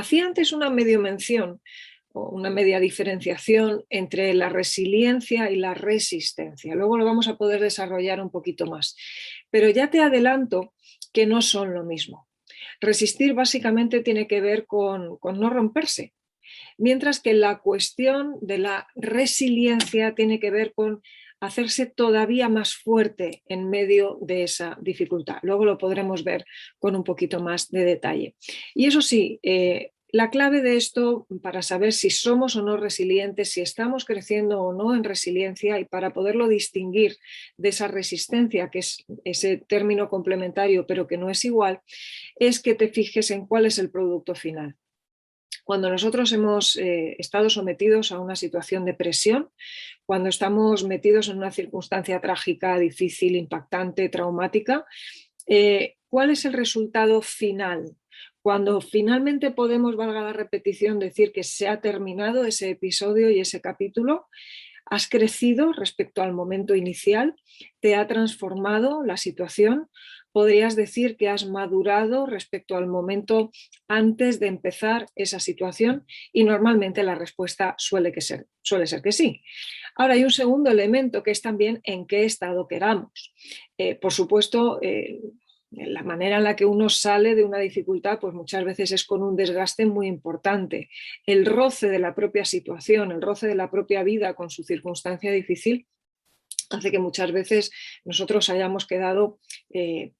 Hacía antes una medio mención o una media diferenciación entre la resiliencia y la resistencia. Luego lo vamos a poder desarrollar un poquito más. Pero ya te adelanto que no son lo mismo. Resistir básicamente tiene que ver con no romperse, mientras que la cuestión de la resiliencia tiene que ver con hacerse todavía más fuerte en medio de esa dificultad. Luego lo podremos ver con un poquito más de detalle. Y eso sí, la clave de esto para saber si somos o no resilientes, si estamos creciendo o no en resiliencia y para poderlo distinguir de esa resistencia, que es ese término complementario pero que no es igual, es que te fijes en cuál es el producto final. Cuando nosotros hemos estado sometidos a una situación de presión, cuando estamos metidos en una circunstancia trágica, difícil, impactante, traumática, ¿cuál es el resultado final? Cuando finalmente podemos, valga la repetición, decir que se ha terminado ese episodio y ese capítulo, has crecido respecto al momento inicial, te ha transformado la situación, podrías decir que has madurado respecto al momento antes de empezar esa situación y normalmente la respuesta suele ser que sí. Ahora hay un segundo elemento que es también en qué estado queramos. Por supuesto, la manera en la que uno sale de una dificultad, pues muchas veces es con un desgaste muy importante. El roce de la propia situación, el roce de la propia vida con su circunstancia difícil, hace que muchas veces nosotros hayamos quedado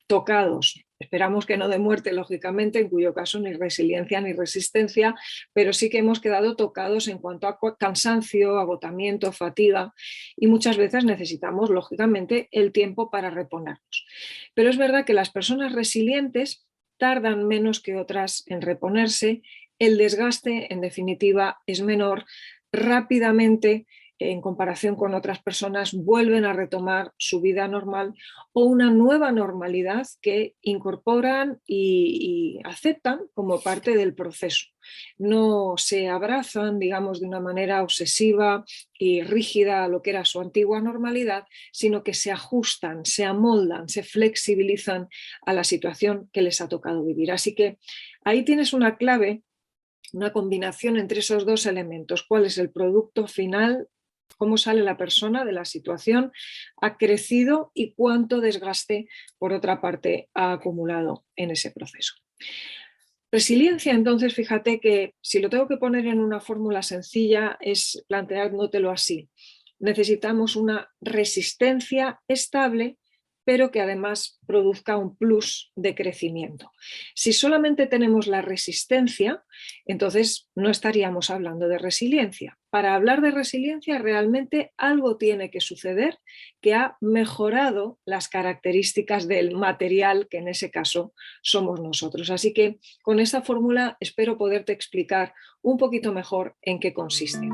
tocados. Esperamos que no de muerte, lógicamente, en cuyo caso ni resiliencia ni resistencia, pero sí que hemos quedado tocados en cuanto a cansancio, agotamiento, fatiga, y muchas veces necesitamos, lógicamente, el tiempo para reponernos. Pero es verdad que las personas resilientes tardan menos que otras en reponerse, el desgaste, en definitiva, es menor, rápidamente en comparación con otras personas, vuelven a retomar su vida normal o una nueva normalidad que incorporan y aceptan como parte del proceso. No se abrazan, digamos, de una manera obsesiva y rígida a lo que era su antigua normalidad, sino que se ajustan, se amoldan, se flexibilizan a la situación que les ha tocado vivir. Así que ahí tienes una clave, una combinación entre esos dos elementos. ¿Cuál es el producto final? ¿Cómo sale la persona de la situación? ¿Ha crecido? ¿Y cuánto desgaste, por otra parte, ha acumulado en ese proceso? Resiliencia, entonces, fíjate que si lo tengo que poner en una fórmula sencilla, es planteándotelo así. Necesitamos una resistencia estable, pero que además produzca un plus de crecimiento. Si solamente tenemos la resistencia, entonces no estaríamos hablando de resiliencia. Para hablar de resiliencia, realmente algo tiene que suceder que ha mejorado las características del material, que en ese caso somos nosotros. Así que con esta fórmula espero poderte explicar un poquito mejor en qué consiste.